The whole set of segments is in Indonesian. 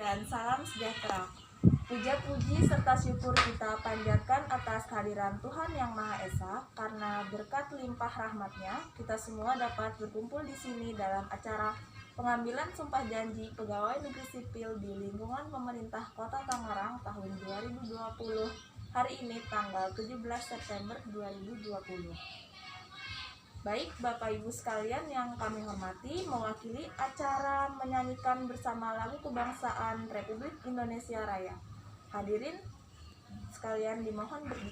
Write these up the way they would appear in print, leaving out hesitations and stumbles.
dan salam sejahtera. Puja-puji serta syukur kita panjatkan atas kehadiran Tuhan Yang Maha Esa, karena berkat limpah rahmat-Nya, kita semua dapat berkumpul di sini dalam acara pengambilan sumpah janji pegawai negeri sipil di lingkungan pemerintah Kota Tangerang tahun 2020, hari ini tanggal 17 September 2020. Baik, Bapak Ibu sekalian yang kami hormati, mewakili acara menyanyikan bersama lagu kebangsaan Republik Indonesia Raya. Hadirin sekalian dimohon berdiri.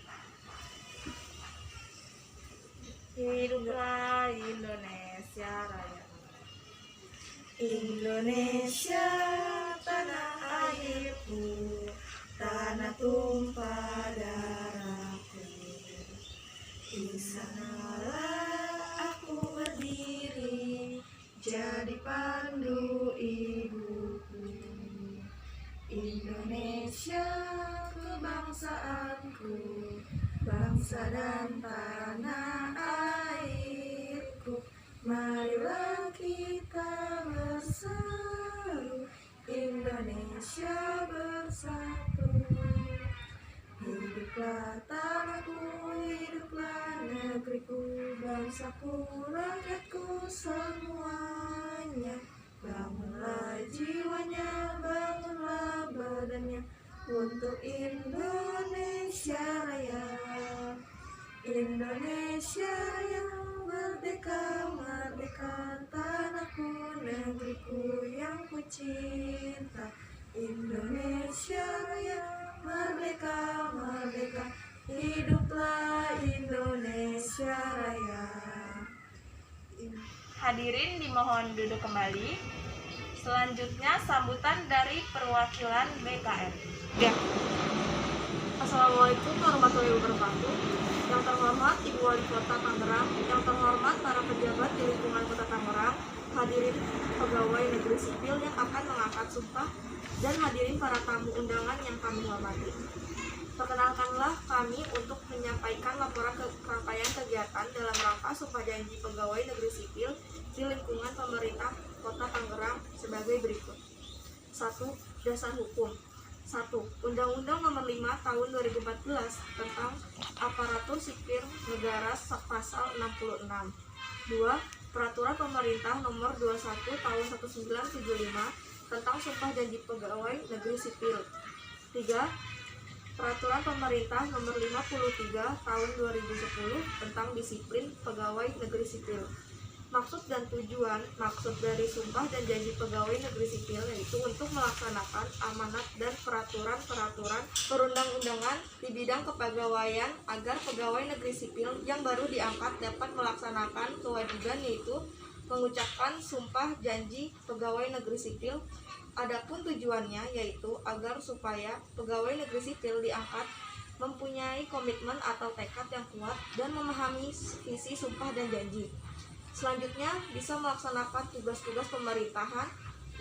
Hiduplah Indonesia Raya. Indonesia tanah airku, tanah tumpah darahku. Di sanalah aku berdiri, jadi pandu ibuku. Indonesia kebangsaanku, bangsa dan tanah airku. Marilah kita bersatu, Indonesia bersatu. Hiduplah tanahku, hiduplah negeriku, bangsaku, rakyatku semuanya. Bangunlah jiwanya, bangunlah badannya, untuk Indonesia Raya. Indonesia yang merdeka, merdeka, tanahku, negeriku yang ku cinta. Indonesia yang merdeka, merdeka, hiduplah Indonesia Raya. Hadirin dimohon duduk kembali. Selanjutnya sambutan dari perwakilan BKN. Ya. Assalamualaikum warahmatullahi wabarakatuh. Yang terhormat Ibu Wali Kota Tangerang, yang terhormat para pejabat di lingkungan Kota Tangerang, hadirin pegawai negeri sipil yang akan mengangkat sumpah, dan hadirin para tamu undangan yang kami hormati. Perkenalkanlah kami untuk menyampaikan laporan rangkaian kegiatan dalam rangka sumpah janji pegawai negeri sipil di lingkungan pemerintah Kota Tangerang sebagai berikut. 1. Dasar hukum. 1. Undang-Undang Nomor 5 Tahun 2014 tentang Aparatur Sipil Negara pasal 66. 2. Peraturan Pemerintah Nomor 21 Tahun 1975 tentang Sumpah Janji Pegawai Negeri Sipil. 3. Peraturan Pemerintah Nomor 53 Tahun 2010 tentang Disiplin Pegawai Negeri Sipil. Maksud dan tujuan dari Sumpah dan Janji Pegawai Negeri Sipil yaitu untuk melaksanakan amanat dan peraturan-peraturan perundang-undangan di bidang kepegawaian agar pegawai negeri sipil yang baru diangkat dapat melaksanakan kewajiban, yaitu mengucapkan sumpah janji pegawai negeri sipil. Adapun tujuannya yaitu agar supaya pegawai negeri sipil diangkat mempunyai komitmen atau tekad yang kuat dan memahami visi sumpah dan janji. Selanjutnya bisa melaksanakan tugas-tugas pemerintahan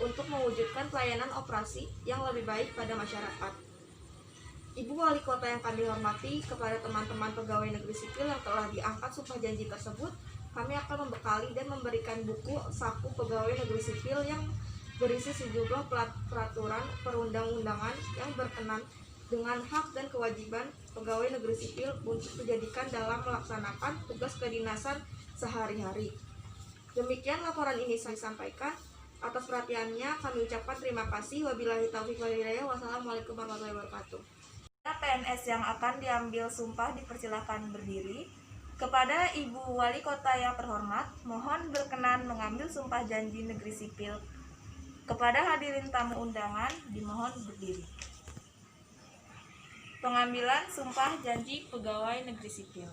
untuk mewujudkan pelayanan operasi yang lebih baik pada masyarakat. Ibu Wali Kota yang kami hormati, kepada teman-teman pegawai negeri sipil yang telah diangkat sumpah janji tersebut, kami akan membekali dan memberikan buku saku pegawai negeri sipil yang berisi sejumlah peraturan perundang-undangan yang berkenan dengan hak dan kewajiban pegawai negeri sipil untuk dijadikan dalam melaksanakan tugas kedinasan sehari-hari. Demikian laporan ini saya sampaikan. Atas perhatiannya kami ucapkan terima kasih. Wabillahi taufiq wal hidayah. Wassalamualaikum warahmatullahi wabarakatuh. PNS yang akan diambil sumpah dipersilakan berdiri. Kepada Ibu Wali Kota yang terhormat, mohon berkenan mengambil sumpah janji negeri sipil. Kepada hadirin tamu undangan, dimohon berdiri. Pengambilan sumpah janji pegawai negeri sipil.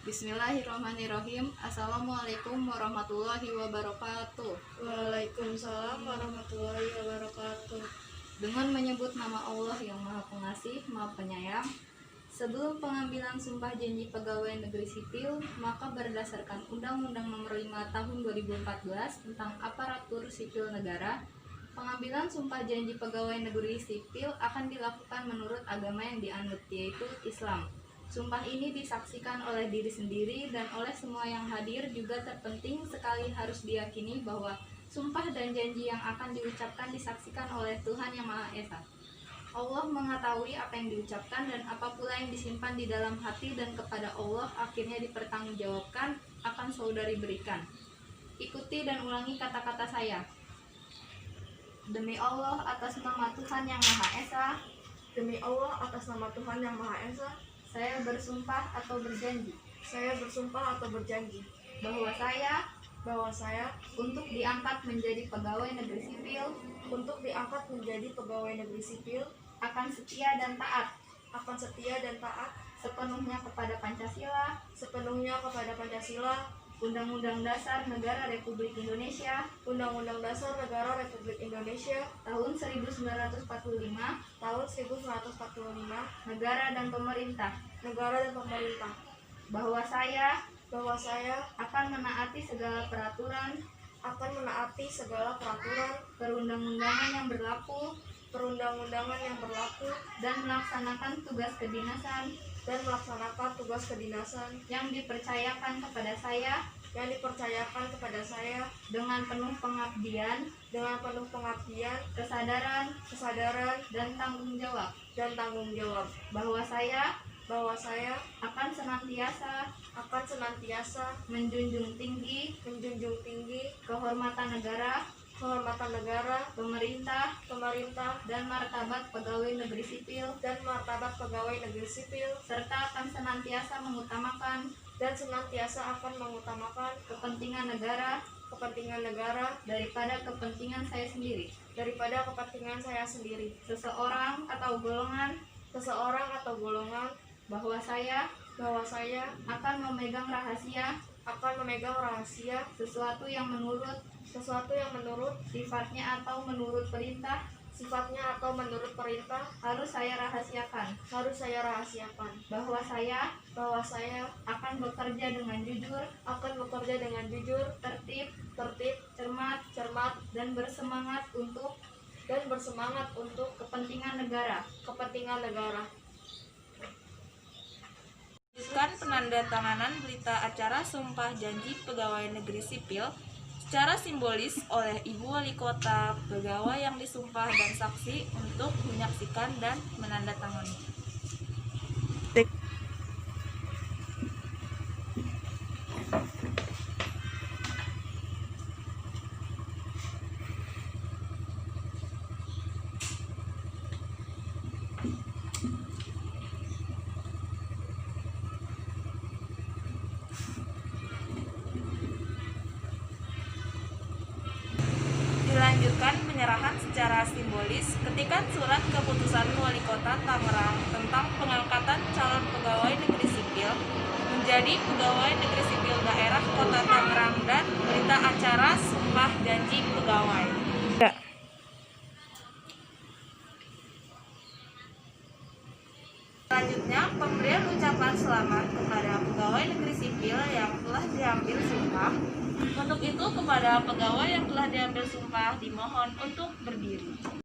Bismillahirrahmanirrahim. Assalamualaikum warahmatullahi wabarakatuh. Waalaikumsalam warahmatullahi wabarakatuh. Dengan menyebut nama Allah yang Maha Pengasih, Maha Penyayang, sebelum pengambilan sumpah janji pegawai negeri sipil, maka berdasarkan Undang-Undang Nomor 5 Tahun 2014 tentang Aparatur Sipil Negara, pengambilan sumpah janji pegawai negeri sipil akan dilakukan menurut agama yang dianut, yaitu Islam. Sumpah ini disaksikan oleh diri sendiri dan oleh semua yang hadir. Juga terpenting sekali harus diyakini bahwa Sumpah dan janji yang akan diucapkan disaksikan oleh Tuhan Yang Maha Esa. Allah mengetahui apa yang diucapkan dan apa pula yang disimpan di dalam hati, dan kepada Allah akhirnya dipertanggungjawabkan akan saudari berikan. Ikuti dan ulangi kata-kata saya. Demi Allah atas nama Tuhan Yang Maha Esa, Demi Allah atas nama Tuhan Yang Maha Esa, saya bersumpah atau berjanji saya bersumpah atau berjanji bahwa saya untuk diangkat menjadi pegawai negeri sipil diangkat menjadi pegawai negeri sipil akan setia dan taat sepenuhnya kepada Pancasila, sepenuhnya kepada Pancasila, Undang-Undang Dasar Negara Republik Indonesia Undang-Undang Dasar Negara Republik Indonesia tahun 1945, tahun 1945, negara dan pemerintah, bahwa saya akan menaati segala peraturan perundang-undangan yang berlaku dan melaksanakan tugas kedinasan yang dipercayakan kepada saya dengan penuh pengabdian, kesadaran dan tanggung jawab, bahwa saya akan senantiasa menjunjung tinggi kehormatan negara, pemerintah, dan martabat pegawai negeri sipil, serta akan senantiasa mengutamakan kepentingan negara daripada kepentingan saya sendiri. Seseorang atau golongan, bahwa saya akan memegang rahasia sesuatu yang menurut sifatnya atau menurut perintah harus saya rahasiakan, bahwa saya akan bekerja dengan jujur, tertib, cermat, dan bersemangat untuk kepentingan negara. Lanjutkan penandatanganan berita acara Sumpah Janji Pegawai Negeri Sipil secara simbolis oleh Ibu Wali Kota, pegawai yang disumpah, dan saksi untuk menyaksikan dan menandatangani. Dilanjutkan penyerahan secara simbolis ketikan surat keputusan Wali Kota Tangerang tentang pengangkatan calon pegawai negeri sipil menjadi pegawai negeri sipil daerah Kota Tangerang dan berita acara Sumpah Janji Pegawai. Selanjutnya, pemberian ucapan selamat kepada pegawai negeri sipil yang telah diambil sumpah. Untuk itu, kepada pegawai yang telah diambil sumpah dimohon untuk berdiri.